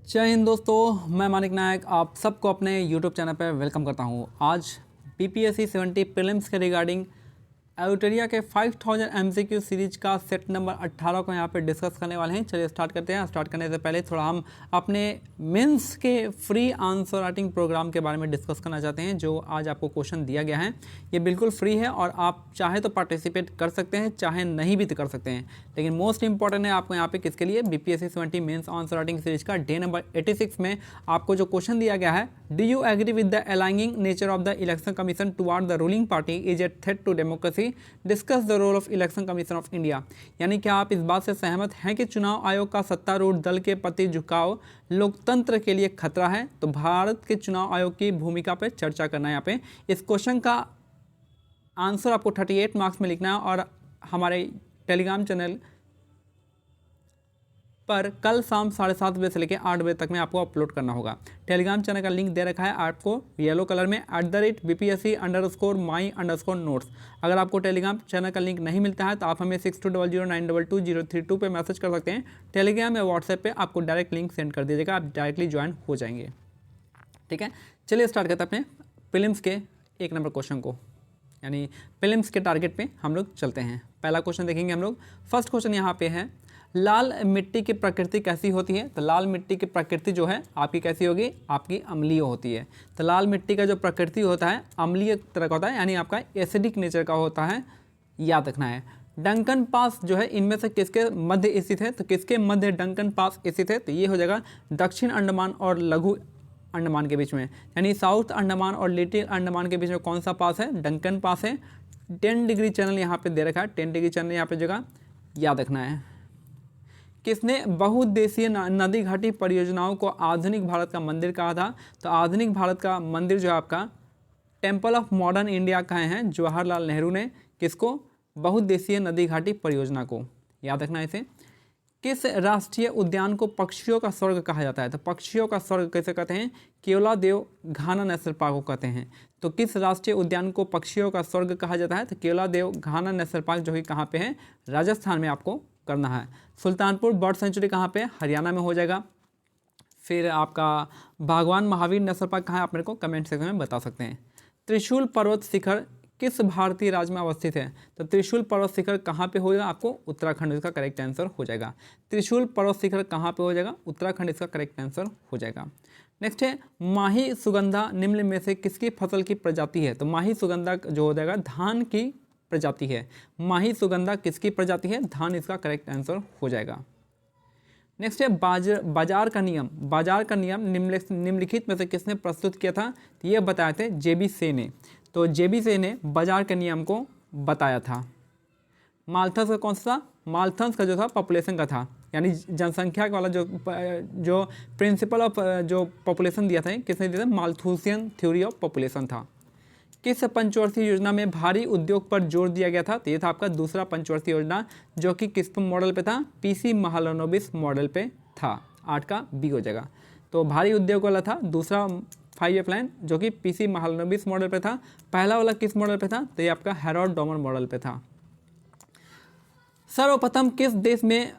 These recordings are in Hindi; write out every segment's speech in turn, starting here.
जय हिंद दोस्तों, मैं मानिक नायक आप सबको अपने YouTube चैनल पर वेलकम करता हूं। आज BPSC 70 प्रीलिम्स के रिगार्डिंग एल्यूटेरिया के 5000 MCQ सीरीज का सेट नंबर 18 को यहाँ पे डिस्कस करने वाले हैं। चलिए स्टार्ट करते हैं। स्टार्ट करने से पहले थोड़ा हम अपने मेंस के फ्री आंसर राइटिंग प्रोग्राम के बारे में डिस्कस करना चाहते हैं, जो आज आपको क्वेश्चन दिया गया है। ये बिल्कुल फ्री है और आप चाहे तो पार्टिसिपेट कर सकते हैं, चाहे नहीं भी कर सकते हैं। लेकिन मोस्ट इंपॉर्टेंट है आपको यहाँ पे किसके लिए, BPSC 70 mains answer writing series का डे नंबर 86 में आपको जो क्वेश्चन दिया गया है, do you agree with the aligning nature of the election commission toward the ruling party is a threat to democracy, discuss the role of election commission of India. यानी क्या आप इस बात से सहमत हैं कि चुनाव आयोग का सत्तारूढ़ दल के प्रति झुकाव लोकतंत्र के लिए खतरा है? तो भारत के चुनाव आयोग की भूमिका पर चर्चा करना है यहाँ पे। इस क्वेश्चन का आंसर आपको 38 मार्क्स में लिखना है और हमारे टेलीग्राम चैनल पर कल शाम 7:30 बजे से लेकर 8 बजे तक में आपको अपलोड करना होगा। टेलीग्राम चैनल का लिंक दे रखा है आपको येलो कलर में @BPSC_my_notes। अगर आपको टेलीग्राम चैनल का लिंक नहीं मिलता है तो आप हमें 6200922032 पे मैसेज कर सकते हैं। टेलीग्राम या व्हाट्सएप पे आपको डायरेक्ट लिंक सेंड कर दीजिएगा, आप डायरेक्टली ज्वाइन हो जाएंगे। ठीक है, चलिए स्टार्ट करते हैं अपने प्रीलिम्स के 1 नंबर क्वेश्चन को, यानी प्रीलिम्स के टारगेट पे हम लोग चलते हैं। पहला क्वेश्चन देखेंगे हम लोग। फर्स्ट क्वेश्चन यहाँ पे है, लाल मिट्टी की प्रकृति कैसी होती है? तो लाल मिट्टी की प्रकृति जो है आपकी कैसी होगी, आपकी अम्लीय होती है। तो लाल मिट्टी का जो प्रकृति होता है अम्लीय तरह का होता है, यानी आपका एसिडिक नेचर का होता है, याद रखना है। डंकन पास जो है इनमें से किसके मध्य स्थित है? तो किसके मध्य डंकन पास स्थित है? तो ये हो जाएगा दक्षिण अंडमान और लघु अंडमान के बीच में, यानी साउथ अंडमान और लिटिल अंडमान के बीच में कौन सा पास है? डंकन पास है। 10 डिग्री चैनल यहाँ पे दे रखा है, 10 डिग्री चैनल यहाँ पे जगह याद रखना है। किसने बहुउद्देशीय नदी घाटी परियोजनाओं को आधुनिक भारत का मंदिर कहा था? तो आधुनिक भारत का मंदिर जो है आपका टेम्पल ऑफ मॉडर्न इंडिया कहे हैं जवाहरलाल नेहरू ने। किसको? बहुउद्देशीय नदी घाटी परियोजना को, याद रखना इसे। किस राष्ट्रीय उद्यान को पक्षियों का स्वर्ग कहा जाता है? तो पक्षियों का स्वर्ग कैसे कहते हैं? केवलादेव घाना नेशनल पार्क को कहते हैं। तो किस राष्ट्रीय उद्यान को पक्षियों का स्वर्ग कहा जाता है? तो केवलादेव घाना नेशनल पार्क, जो कि कहाँ पे है? राजस्थान में आपको करना है। सुल्तानपुर बर्ड सेंचुरी कहाँ पे? हरियाणा में हो जाएगा। फिर आपका भगवान महावीर नेशनल पार्क कहाँ है? आप मेरे को कमेंट सेक्शन में बता सकते हैं। त्रिशूल पर्वत शिखर किस भारतीय राज्य में अवस्थित है? तो त्रिशूल पर्वत शिखर कहाँ पे होगा? आपको उत्तराखंड इसका करेक्ट आंसर हो जाएगा। त्रिशूल पर्वत शिखर कहाँ पे हो जाएगा? उत्तराखंड इसका करेक्ट आंसर हो जाएगा। नेक्स्ट है, माही सुगंधा निम्न में से किसकी फसल की प्रजाति है? तो माही सुगंधा जो हो जाएगा धान की प्रजाति है। माही सुगंधा किसकी प्रजाति है? धान इसका करेक्ट आंसर हो जाएगा। नेक्स्ट है, बाजार का नियम। बाजार का नियम निम्नलिखित में से किसने प्रस्तुत किया था? तो ये बताए थे JB से ने। तो JB से ने बाजार के नियम को बताया था। माल्थस का कौन सा? माल्थस का जो था पॉपुलेशन का था, यानी जनसंख्या वाला जो प्रिंसिपल ऑफ जो पॉपुलेशन दिया था, किसने दिया था? माल्थुसियन थ्योरी ऑफ पॉपुलेशन था। किस पंचवर्षीय योजना में भारी उद्योग पर जोर दिया गया था? तो ये था आपका दूसरा पंचवर्षीय योजना, जो कि किस मॉडल पे था? PC महालनोबिस मॉडल पे था। 8 का B हो जाएगा। तो भारी उद्योग वाला था दूसरा 5 प्लान, जो कि PC महालनोबिस मॉडल पे था। पहला वाला किस मॉडल पे था? तो ये आपका हैरोल्ड डॉमर मॉडल पे था। सर्वप्रथम किस देश में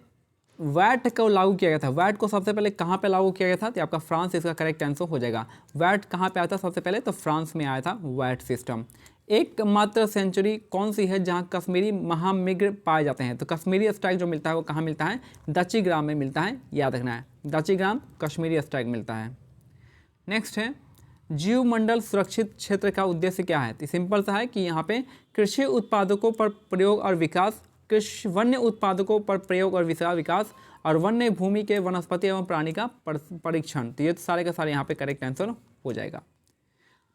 वैट को लागू किया गया था? वैट को सबसे पहले कहाँ पे लागू किया गया था? तो आपका फ्रांस इसका करेक्ट आंसर हो जाएगा। वैट कहाँ पे आया था सबसे पहले? तो फ्रांस में आया था वैट सिस्टम। एकमात्र सेंचुरी कौन सी है जहाँ कश्मीरी महामृग पाए जाते हैं? तो कश्मीरी स्ट्राइक जो मिलता है वो कहाँ मिलता है? दचीग्राम में मिलता है, याद रखना है। दचीग्राम कश्मीरी स्ट्राइक मिलता है। नेक्स्ट है, जीवमंडल सुरक्षित क्षेत्र का उद्देश्य क्या है? तो सिंपल सा है कि यहाँ पे कृषि उत्पादकों पर प्रयोग और विकास, वन्य उत्पादकों पर प्रयोग और विकास, और वन्य भूमि के वनस्पति एवं प्राणी का परीक्षण। तो ये सारे का सारे यहाँ पे करेक्ट आंसर हो जाएगा।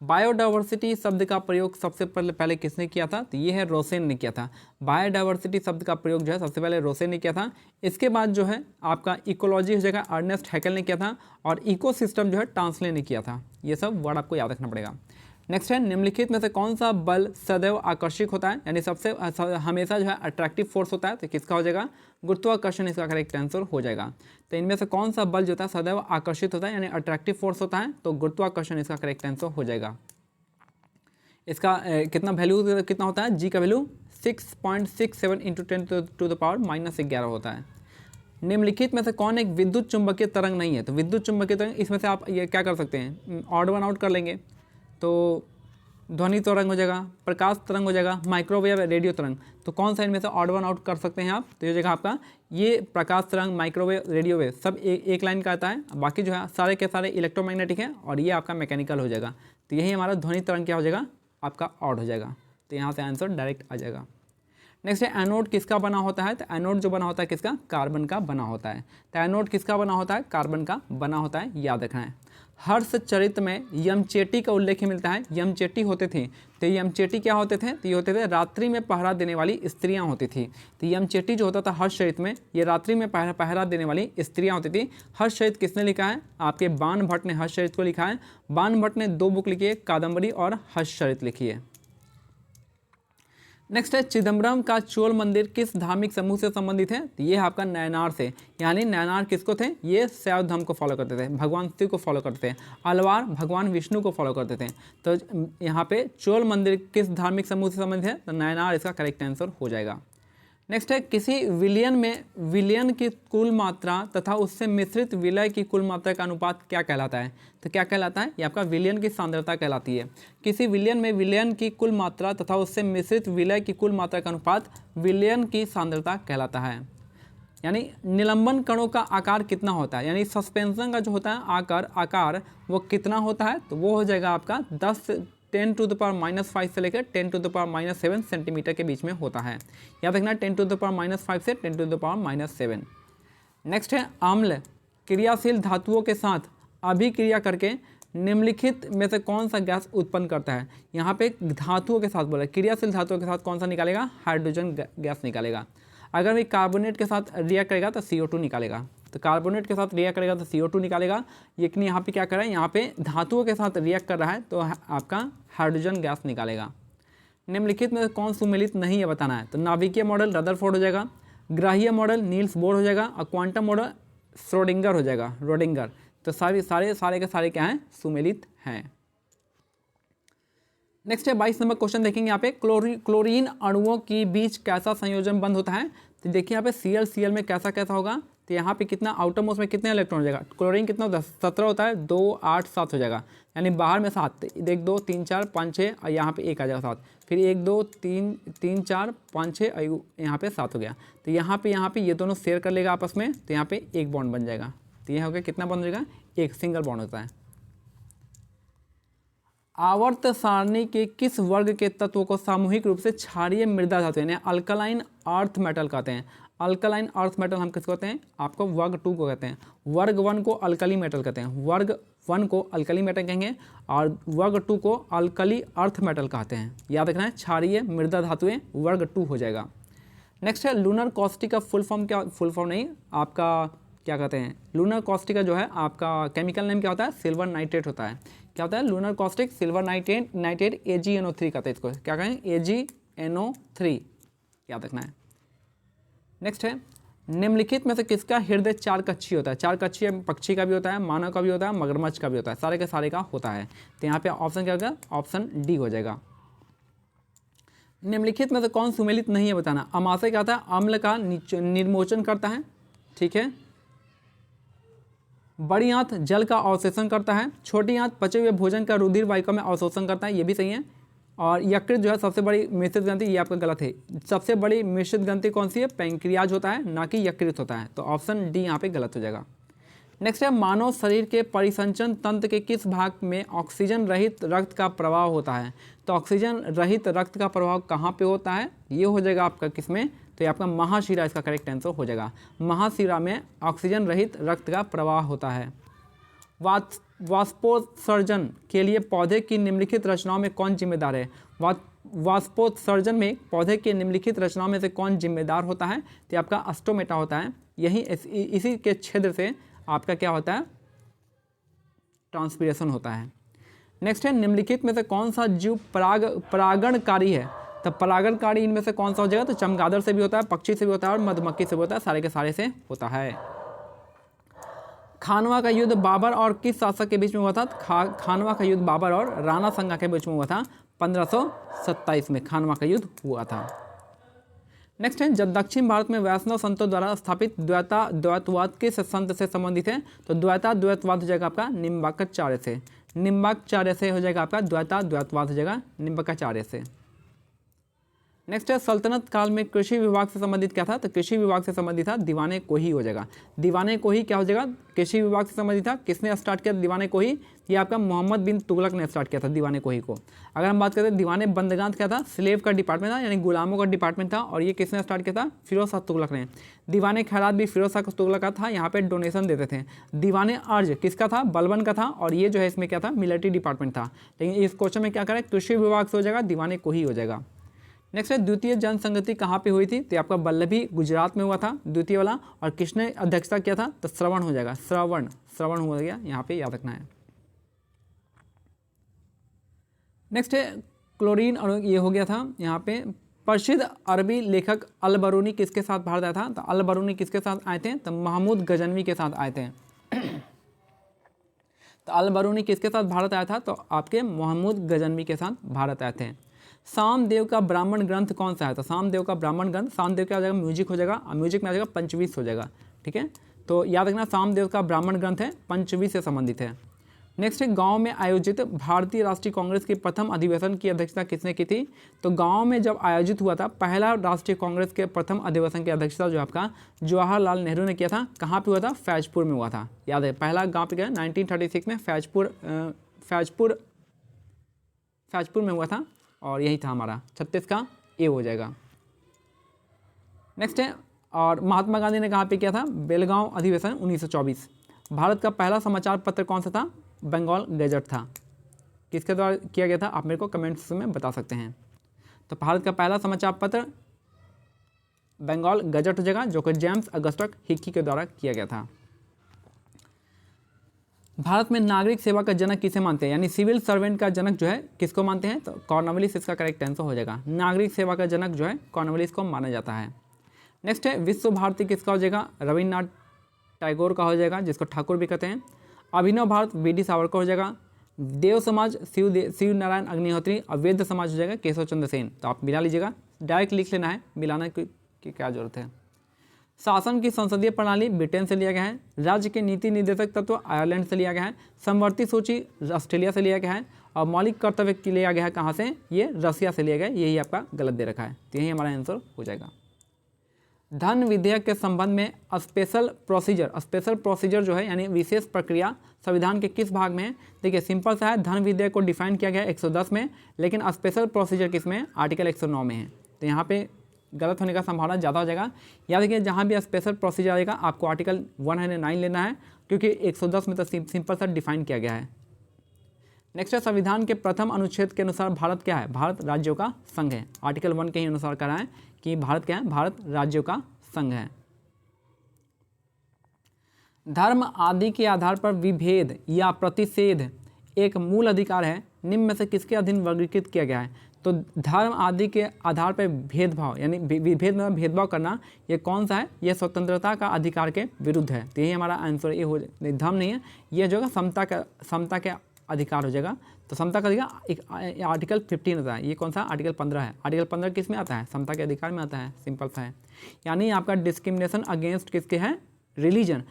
बायोडाइवर्सिटी शब्द का प्रयोग सबसे पहले किसने किया था? तो ये है रोसेन ने किया था। बायोडाइवर्सिटी शब्द का प्रयोग जो है सबसे पहले रोसेन ने किया था। इसके बाद जो है आपका इकोलॉजी हो जाएगा, अर्नेस्ट हैकेल ने किया था, और इकोसिस्टम जो है टांसले ने किया था। ये सब वर्ड आपको याद रखना पड़ेगा। नेक्स्ट है, निम्नलिखित में से कौन सा बल सदैव आकर्षक होता है, यानी सबसे हमेशा जो है अट्रैक्टिव फोर्स होता है? तो किसका हो जाएगा? गुरुत्वाकर्षण इसका करेक्ट आंसर हो जाएगा। तो इनमें से कौन सा बल जो होता है सदैव आकर्षित होता है, यानी अट्रैक्टिव फोर्स होता है? तो गुरुत्वाकर्षण इसका करेक्ट आंसर हो जाएगा। इसका कितना वैल्यू कितना होता है? G का वैल्यू 6.67 × 10⁻⁻11 होता है। निम्नलिखित में से कौन एक विद्युत चुंबकीय तरंग नहीं है? तो विद्युत चुंबकीय तरंग, इसमें से आप ये क्या कर सकते हैं, ऑड वन आउट कर लेंगे। तो ध्वनि तरंग हो जाएगा, प्रकाश तरंग हो जाएगा, माइक्रोवेव, रेडियो तरंग। तो कौन सा इनमें से ऑड वन आउट कर सकते हैं आप? तो ये जगह आपका ये प्रकाश तरंग, माइक्रोवेव, रेडियो वेव सब एक लाइन का आता है। बाकी जो है सारे के सारे इलेक्ट्रोमैग्नेटिक है और ये आपका मैकेनिकल हो जाएगा। तो यही हमारा ध्वनि तरंग क्या हो जाएगा, आपका ऑड हो जाएगा। तो यहाँ से आंसर डायरेक्ट आ जाएगा। नेक्स्ट है एनोड किसका बना होता है? तो एनोड जो बना होता है किसका, कार्बन का बना होता है। तो एनोड किसका बना होता है, कार्बन का बना होता है, याद रखना है। हर्षचरित में यमचेटी का उल्लेख मिलता है। यमचेटी होते थे, तो यमचेटी क्या होते थे? तो ये होते थे रात्रि में पहरा देने वाली स्त्रियां होती थी। तो यमचेटी जो होता था हर्षचरित में, ये रात्रि में पहरा देने वाली स्त्रियां होती थी। हर्षचरित किसने लिखा है? आपके बाण भट्ट ने हर्षचरित को लिखा है। बाण भट्ट ने 2 बुक लिखी है, कादम्बरी और हर्षचरित लिखी है। नेक्स्ट है चिदम्बरम का चोल मंदिर किस धार्मिक समूह से संबंधित है? तो ये आपका नयनार से, यानी नयनार किसको थे? ये शैव धर्म को फॉलो करते थे, भगवान शिव को फॉलो करते थे। अलवार भगवान विष्णु को फॉलो करते थे। तो यहाँ पे चोल मंदिर किस धार्मिक समूह से संबंधित है? तो नयनार इसका करेक्ट आंसर हो जाएगा। नेक्स्ट है किसी विलयन में विलयन की कुल मात्रा तथा उससे मिश्रित विलय की कुल मात्रा का अनुपात क्या कहलाता है? तो क्या कहलाता है? ये आपका विलयन की सांद्रता कहलाती है। किसी विलयन में विलयन की कुल मात्रा तथा उससे मिश्रित विलय की कुल मात्रा का अनुपात विलयन की सांद्रता कहलाता है। यानी निलंबन कणों का आकार कितना होता है, यानी सस्पेंशन का जो होता है आकार वो कितना होता है? तो वो हो जाएगा आपका 10⁻⁻5 से लेकर 10⁻⁻7 सेंटीमीटर के बीच में होता है। याद रखना 10⁻⁻5 से 10⁻�7। नेक्स्ट है अम्ल क्रियाशील धातुओं के साथ अभिक्रिया करके निम्नलिखित में से कौन सा गैस उत्पन्न करता है? यहाँ पे धातुओं के साथ बोला है, क्रियाशील धातुओं के साथ कौन सा निकालेगा? हाइड्रोजन गैस निकालेगा। अगर भी कार्बोनेट के साथ रिएक्ट करेगा तो CO2 निकालेगा। तो कार्बोनेट के साथ रिएक्ट करेगा तो CO2 निकालेगा। लेकिन यहाँ पे क्या कर रहा है, यहाँ पे धातुओं के साथ रिएक्ट कर रहा है तो आपका हाइड्रोजन गैस निकालेगा। निम्नलिखित में कौन सुमेलित नहीं है बताना है। तो नाभिकीय मॉडल रदरफोर्ड हो जाएगा, ग्राह्य मॉडल नील्स बोर हो जाएगा और क्वांटम मॉडल श्रोडिंगर हो जाएगा, रोडिंगर। तो सारे के सारे क्या हैं? सुमेलित हैं। नेक्स्ट है 22 नंबर क्वेश्चन देखेंगे। यहाँ पे क्लोरीन अणुओं के बीच कैसा संयोजन बंद होता है? तो देखिए यहाँ पे Cl में कैसा होगा? तो यहाँ पे कितना आउटरमोस्ट में कितने इलेक्ट्रॉन हो जाएगा? क्लोरीन कितना होता है? 17 होता है, 2 8 7 हो जाएगा, यानी बाहर में 7, 1 2 3 4 5 6 और यहाँ पे 1 आ जाएगा 7, फिर 1 2 3 4 5 6 और यहाँ पे 7 हो गया। तो यहाँ पे ये दोनों शेयर कर लेगा आपस में, तो यहाँ पे एक बॉन्ड बन जाएगा। तो यह हो गया कितना बॉन्ड हो जाएगा? एक सिंगल बॉन्ड होता है। आवर्त सारणी के किस वर्ग के तत्वों को सामूहिक रूप से क्षारीय मृदा धातु यानी अल्कलाइन अर्थ मेटल कहते हैं? अल्कलाइन अर्थ मेटल हम किसको कहते हैं? आपको वर्ग 2 को कहते हैं। वर्ग 1 को अल्कली मेटल कहते हैं, वर्ग 1 को अल्कली मेटल कहेंगे और वर्ग 2 को अल्कली अर्थ मेटल कहते हैं। याद रखना है, क्षारीय मृदा धातुएं वर्ग 2 हो जाएगा। नेक्स्ट है लूनर कॉस्टिक का फुल फॉर्म क्या? फुल फॉर्म नहीं, आपका क्या कहते हैं? लूनर कॉस्टिक का जो है आपका केमिकल नेम क्या होता है? सिल्वर नाइट्रेट होता है। क्या होता है? Lunar caustic silver nitrate AgNO3 कहते हैं इसको। क्या कहें? AgNO3 याद रखना है। नेक्स्ट है निम्नलिखित में से किसका हृदय 4 कक्षी होता है? 4 कक्षी पक्षी का भी होता है, मानव का भी होता है, मगरमच्छ का भी होता है, सारे के सारे का होता है। तो यहाँ पे ऑप्शन क्या होगा? ऑप्शन डी हो जाएगा। निम्नलिखित में से कौन सुमेलित नहीं है बताना। अमाशय क्या होता है? अम्ल का निर्मोचन करता है, ठीक है। बड़ी आंत जल का अवशोषण करता है, छोटी आंत पचे हुए भोजन का रुधिर वाहिका में अवशोषण करता है, ये भी सही है। और यकृत जो है सबसे बड़ी मिश्रित ग्रंथि, ये आपका गलत है। सबसे बड़ी मिश्रित ग्रंथि कौन सी है? पैंक्रियाज होता है, ना कि यकृत होता है। तो ऑप्शन डी यहाँ पे गलत हो जाएगा। नेक्स्ट है मानव शरीर के परिसंचन तंत्र के किस भाग में ऑक्सीजन रहित रक्त का प्रवाह होता है? तो ऑक्सीजन रहित रक्त का प्रवाह कहाँ पे होता है? ये हो जाएगा आपका किसमें? तो ये आपका महाशिरा इसका करेक्ट आंसर हो जाएगा। महाशिरा में ऑक्सीजन रहित रक्त का प्रवाह होता है। वाष्पोत्सर्जन के लिए पौधे की निम्नलिखित रचनाओं में कौन जिम्मेदार है? वाष्पोत्सर्जन में पौधे की निम्नलिखित रचनाओं में से कौन जिम्मेदार होता है? तो आपका स्टोमेटा होता है। यही इसी के क्षेत्र से आपका क्या होता है? ट्रांसपीरेशन होता है। नेक्स्ट है निम्नलिखित में से कौन सा जीव परागणकारी है? तो परागणकारी इनमें से कौन सा हो जाएगा? तो चमगादड़ से भी होता है, पक्षी से भी होता है और मधुमक्खी से भी होता है, सारे के सारे से होता है। खानवा का युद्ध बाबर और किस शासक के बीच में हुआ था? खानवा का युद्ध बाबर और राणा संगा के बीच में हुआ था 1527 में खानवा का युद्ध हुआ था। नेक्स्ट है, जब दक्षिण भारत में वैष्णव संतों द्वारा स्थापित द्वैतवाद किस संत से संबंधित है? तो द्वैतवाद हो जाएगा आपका निम्बार्काचार्य से। निम्बार्काचार्य से हो जाएगा आपका द्वैतवाद हो जाएगा निम्बार्काचार्य से। नेक्स्ट है, सल्तनत काल में कृषि विभाग से संबंधित क्या था? तो कृषि विभाग से संबंधित था दीवाने कोही हो जाएगा। दीवाने कोही क्या हो जाएगा? कृषि विभाग से संबंधित था। किसने स्टार्ट किया दीवाने कोही? ये आपका मोहम्मद बिन तुगलक ने स्टार्ट किया था दीवाने कोही को। अगर हम बात करते हैं दीवाने बंदगांत क्या था? स्लेव का डिपार्टमेंट था, यानी गुलामों का डिपार्टमेंट था, और ये किसने स्टार्ट किया था? फिरोज शाह तुगलक ने। दीवाने खैरात भी फिरोज शाह तुगलक का था, यहाँ पे डोनेशन देते थे। दीवाने अर्ज किसका था? बलबन का था, और ये जो है इसमें क्या था? मिलिट्री डिपार्टमेंट था। लेकिन इस क्वेश्चन में क्या करें? कृषि विभाग से हो जाएगा, दीवाने कोही हो जाएगा। नेक्स्ट है, द्वितीय जनसंगति कहाँ पे हुई थी? तो आपका वल्लभी गुजरात में हुआ था द्वितीय वाला। और किसने अध्यक्षता किया था? तो श्रवण हो जाएगा, श्रवण हो गया, यहाँ पे याद रखना है। नेक्स्ट है क्लोरीन, और ये हो गया था यहाँ पे। प्रसिद्ध अरबी लेखक अल बरूनी किसके साथ भारत आया था? तो अल बरूनी किसके साथ आए थे? तो महमूद गजनवी के साथ आए थे। तो अल बरूनी किसके साथ भारत आया था? तो आपके महमूद गजनवी के साथ भारत आए थे। सामदेव का ब्राह्मण ग्रंथ कौन सा है? तो सामदेव का ब्राह्मण ग्रंथ, सामदेव क्या हो जाएगा? म्यूजिक हो जाएगा, और म्यूजिक में आ जाएगा पंचवीस हो जाएगा। ठीक है, तो याद रखना सामदेव का ब्राह्मण ग्रंथ है, पंचवीस से संबंधित है। नेक्स्ट है, गांव में आयोजित भारतीय राष्ट्रीय कांग्रेस की प्रथम अधिवेशन की अध्यक्षता किसने की थी? तो गांव में जब आयोजित हुआ था पहला राष्ट्रीय कांग्रेस के प्रथम अधिवेशन की अध्यक्षता जो आपका जवाहरलाल नेहरू ने किया था। कहाँ पे हुआ था? फैजपुर में हुआ था। याद है, पहला गाँव पे गया 1936 में फैजपुर में हुआ था, और यही था हमारा 36 का ए हो जाएगा। नेक्स्ट है, और महात्मा गांधी ने कहाँ पे किया था? बेलगांव अधिवेशन 1924। भारत का पहला समाचार पत्र कौन सा था? बंगाल गजट था। किसके द्वारा किया गया था? आप मेरे को कमेंट्स में बता सकते हैं। तो भारत का पहला समाचार पत्र बंगाल गजट हो जाएगा, जो कि जेम्स अगस्टस हिक्की के द्वारा किया गया था। भारत में नागरिक सेवा का जनक किसे मानते हैं? यानी सिविल सर्वेंट का जनक जो है किसको मानते हैं? तो कॉर्नवालिस इसका करेक्ट आंसर हो जाएगा। नागरिक सेवा का जनक जो है कॉर्नवालिस को माना जाता है। नेक्स्ट है, विश्व भारती किसका हो जाएगा? रविन्द्रनाथ टैगोर का हो जाएगा, जिसको ठाकुर भी कहते हैं। अभिनव भारत वी डी सावरकर हो जाएगा। देव समाज शिव नारायण अग्निहोत्री। और वेद समाज हो जाएगा केशव चंद्र सेन। तो आप मिला लीजिएगा, डायरेक्ट लिख लेना है, मिलाना की क्या जरूरत है। शासन की संसदीय प्रणाली ब्रिटेन से लिया गया है। राज्य के नीति निर्देशक तत्व आयरलैंड से लिया गया है। समवर्ती सूची ऑस्ट्रेलिया से लिया गया है। और मौलिक कर्तव्य के लिया गया है कहाँ से? ये रसिया से लिया गया है। यही आपका गलत दे रखा है, तो यही हमारा आंसर हो जाएगा। धन विधेयक के संबंध में स्पेशल प्रोसीजर जो है यानी विशेष प्रक्रिया संविधान के किस भाग में है? देखिए सिंपल सा है, धन विधेयक को डिफाइन किया गया है 110 में, लेकिन स्पेशल प्रोसीजर किस में? आर्टिकल 109 में है। तो यहाँ पे गलत होने का संभावना ज़्यादा हो जाएगा। याद रखिए, जहाँ भी स्पेशल प्रोसीजर आएगा आपको आर्टिकल 109 लेना है, क्योंकि 110 में तो सिंपल सा डिफाइन किया गया है। नेक्स्ट है, संविधान के प्रथम अनुच्छेद के अनुसार भारत क्या है? भारत राज्यों का संघ है। आर्टिकल 1 के ही अनुसार कह रहा है कि भारत क्या है? भारत राज्यों का संघ है। धर्म आदि के आधार पर विभेद या प्रतिषेध एक मूल अधिकार है, निम्न में से किसके अधीन वर्गीकृत किया गया है? तो धर्म आदि के आधार पर भेदभाव यानी विभेद में भेदभाव करना, ये कौन सा है? ये स्वतंत्रता का अधिकार के विरुद्ध है। तो यही हमारा आंसर ये हो जाएगा। धर्म नहीं है, ये जो है समता के अधिकार हो जाएगा। तो समता का अधिकार एक आर्टिकल 15 आता है। ये कौन सा? आर्टिकल 15 है। आर्टिकल 15 किस में आता है? समता के अधिकार में आता है। सिंपल सा है। यानी आपका डिस्क्रिमिनेशन अगेंस्ट किसके है? रिलीजन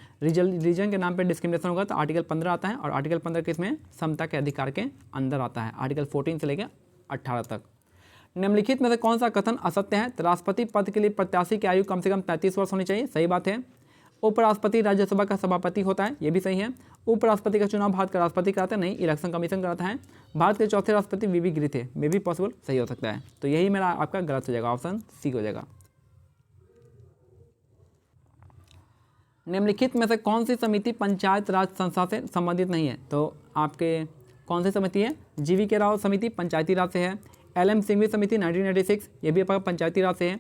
के नाम पे डिस्क्रिमिनेशन होगा तो आर्टिकल 15 आता है। और आर्टिकल 15 किस में? समता के अधिकार के अंदर आता है। आर्टिकल 14 से लेकर 18 तक। निम्नलिखित में से कौन सा कथन असत्य है? तो राष्ट्रपति पद के लिए प्रत्याशी की आयु कम से कम 33 वर्ष होनी चाहिए। सही बात है। उपराष्ट्रपति राज्यसभा का सभापति होता है, ये भी सही है। उपराष्ट्रपति का चुनाव भारत का राष्ट्रपति कराता है, नहीं, इलेक्शन कमीशन कराता है। भारत के चौथे राष्ट्रपति वीवी गिरी थे, मे भी पॉसिबल, सही हो सकता है। तो यही मेरा आपका गलत हो जाएगा, ऑप्शन सी हो जाएगा। निम्नलिखित में से कौन सी समिति पंचायत राज संस्था से संबंधित नहीं है? तो आपके कौन सी समिति है? जीवी के राव समिति पंचायती राज से है। LM सिंघवी समिति 1996, ये भी आपका पंचायती राज से है।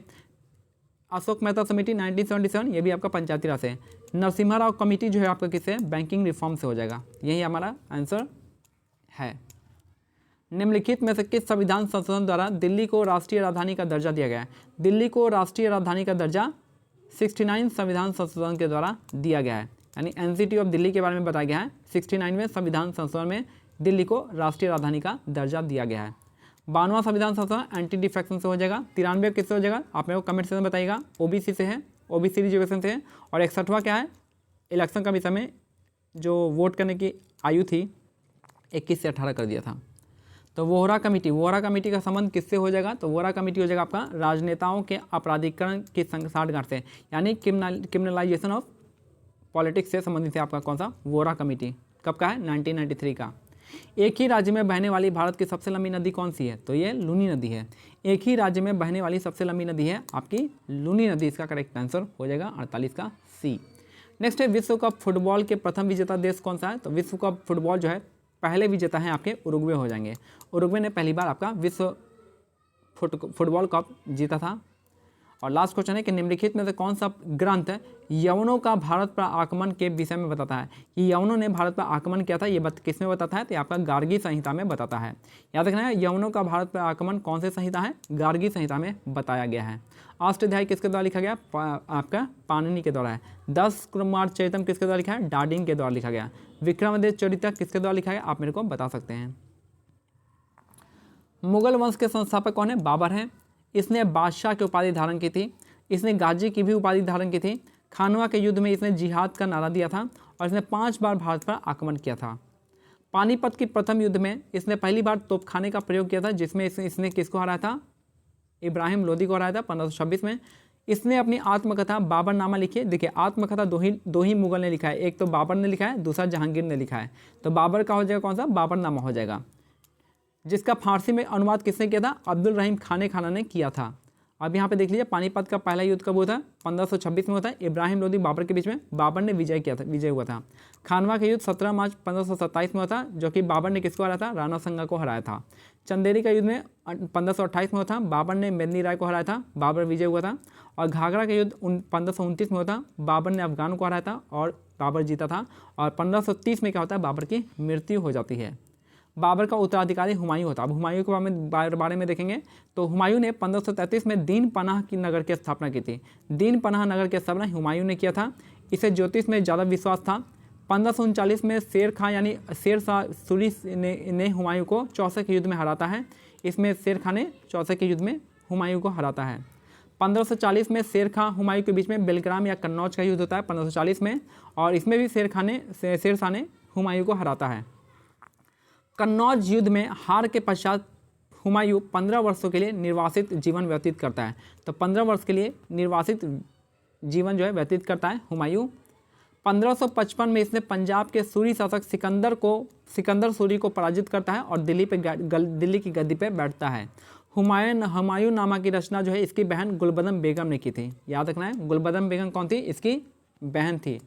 अशोक मेहता समिति 1977, ये भी आपका पंचायती राज से है। नरसिम्हा राव कमेटी जो है आपका किससे? बैंकिंग रिफॉर्म से हो जाएगा। यही हमारा आंसर है। निम्नलिखित में से किस संविधान संशोधन द्वारा दिल्ली को राष्ट्रीय राजधानी का दर्जा दिया गया है? दिल्ली को राष्ट्रीय राजधानी का दर्जा 69 संविधान संशोधन के द्वारा दिया गया है। यानी NCT ऑफ दिल्ली के बारे में बताया गया है। 69वें संविधान संशोधन में दिल्ली को राष्ट्रीय राजधानी का दर्जा दिया गया है। 52वां संविधान संशोधन एंटी डिफेक्शन से हो जाएगा। 93 किससे हो जाएगा, आप मेरे को कमेंट सेक्शन में बताइएगा। ओबीसी से है, ओबीसी रिजर्वेशन से है। और 61वां क्या है, इलेक्शन का भी समय जो वोट करने की आयु थी 21 से 18 कर दिया था। तो वोहरा कमेटी का संबंध किससे हो जाएगा, तो वोहरा कमेटी हो जाएगा आपका राजनेताओं के आपराधिकरण की सांठगांठ से, यानी क्रिमिनलाइजेशन ऑफ पॉलिटिक्स से संबंधित है आपका कौन सा, वोहरा कमेटी। कब का है, 1993 का। एक ही राज्य में बहने वाली भारत की सबसे लंबी नदी कौन सी है, तो ये लूनी नदी है। एक ही राज्य में बहने वाली सबसे लंबी नदी है आपकी लूनी नदी, इसका करेक्ट आंसर हो जाएगा 48 का सी। नेक्स्ट है विश्व कप फुटबॉल के प्रथम विजेता देश कौन सा है, तो विश्व कप फुटबॉल जो है पहले विजेता हैं आपके उरुग्वे हो जाएंगे। उरुग्वे ने पहली बार आपका विश्व फुटबॉल कप जीता था। और लास्ट क्वेश्चन है कि निम्नलिखित में से कौन सा ग्रंथ यवनों का भारत पर आक्रमण के विषय में बताता है, कि यवनों ने भारत पर आक्रमण किया था, ये किस में बताता है, तो आपका गार्गी संहिता में बताता है। याद रखना है यवनों का भारत पर आक्रमण कौन से संहिता है, गार्गी संहिता में बताया गया है। अष्टाध्यायी किसके द्वारा लिखा गया, आपका पाणिनि के द्वारा है। 10 कुमार चरितम किसके द्वारा लिखा है, डार्डिंग के द्वारा लिखा गया। विक्रमादित्य चरित्र किसके द्वारा लिखा गया, आप मेरे को बता सकते हैं। मुगल वंश के संस्थापक कौन है, बाबर हैं। इसने बादशाह की उपाधि धारण की थी, इसने गाजी की भी उपाधि धारण की थी। खानवा के युद्ध में इसने जिहाद का नारा दिया था और इसने 5 बार भारत पर आक्रमण किया था। पानीपत की प्रथम युद्ध में इसने पहली बार तोपखाने का प्रयोग किया था, जिसमें इसने किसको हराया था, इब्राहिम लोदी को हराया था 1526 में। इसने अपनी आत्मकथा बाबरनामा लिखी है। देखिए आत्मकथा दो ही मुगल ने लिखा है, एक तो बाबर ने लिखा है, दूसरा जहांगीर ने लिखा है। तो बाबर का हो जाएगा कौन सा, बाबरनामा हो जाएगा, जिसका फारसी में अनुवाद किसने किया था, अब्दुल रहीम खाना ने किया था। अब यहाँ पे देख लीजिए पानीपत का पहला युद्ध कब हुआ था, 1526 में होता है। इब्राहिम लोदी बाबर के बीच में बाबर ने विजय हुआ था। खानवा का युद्ध 17 मार्च 1527 में हुआ था, जो कि बाबर ने किसको हराया था, राणा संगा को हराया था। चंदेरी का युद्ध में 1528 में हुआ था, बाबर ने मेदिनी राय को हराया था, बाबर विजय हुआ था। और घाघरा का युद्ध 1529 में हुआ था, बाबर ने अफगान को हराया था और बाबर जीता था। और 1530 में क्या होता है, बाबर की मृत्यु हो जाती है। बाबर का उत्तराधिकारी हुमायूं होता है। अब हुमायूं के बारे में देखेंगे तो हुमायूं ने 1533 में दीन पनाह की नगर की स्थापना की थी। दीन पनाह नगर की स्थापना हुमायूं ने किया था। इसे ज्योतिष में ज़्यादा विश्वास था। 1539 में शेर खां यानी शेर शाह सूरी ने हुमायूं को चौसे के युद्ध में हराता है। इसमें शेर खां ने चौसे के युद्ध में हुमायूं को हराता है। 1540 में शेर खां हुमायूं के बीच में बेलग्राम या कन्नौज का युद्ध होता है 1540 में, और इसमें भी शेर शाह ने हुमायूं को हराता है। कन्नौज युद्ध में हार के पश्चात हुमायूं 15 वर्षों के लिए निर्वासित जीवन व्यतीत करता है। तो 15 वर्ष के लिए निर्वासित जीवन जो है व्यतीत करता है हुमायूं। 1555 में इसने पंजाब के सूरी शासक सिकंदर सूरी को पराजित करता है और दिल्ली की गद्दी पे बैठता है। हुमायूं नामा की रचना जो है इसकी बहन गुलबदन बेगम ने की थी। याद रखना है, गुलबदन बेगम कौन थी, इसकी बहन थी।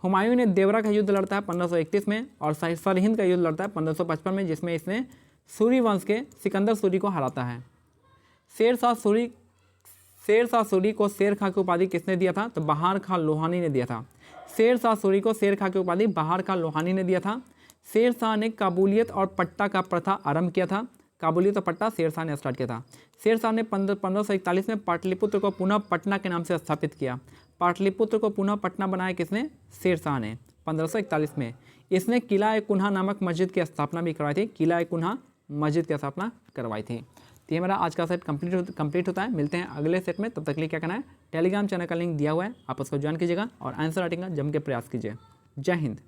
हुमायूं ने देवरा का युद्ध लड़ता है 1531 में और सरहिंद का युद्ध लड़ता है 1555 में, जिसमें इसने सूरी वंश के सिकंदर सूरी को हराता है। शेर शाह सूरी को शेर खां की उपाधि किसने दिया था, तो बहार खां लोहानी ने दिया था। शेर शाह सूरी को शेर खां की उपाधि बहार खां लोहानी ने दिया था। शेर शाह ने काबुलियत और पट्टा का प्रथा आरंभ किया था। काबुलियत और पट्टा शेर शाह ने स्टार्ट किया था। शेर शाह ने 1541 में पाटलिपुत्र को पुनः पटना के नाम से स्थापित किया। पाटलिपुत्र को पुनः पटना बनाया किसने, शेर शाह ने 1541 में। इसने किला ए कुन्हा नामक मस्जिद की स्थापना भी करवाई थी। किला ए कुन्हा मस्जिद की स्थापना करवाई थी। तो ये मेरा आज का सेट कंप्लीट होता है। मिलते हैं अगले सेट में, तब तक के लिए क्या करना है, टेलीग्राम चैनल का लिंक दिया हुआ है, आप उसको ज्वाइन कीजिएगा और आंसर राइटिंग का जम के प्रयास कीजिए। जय हिंद।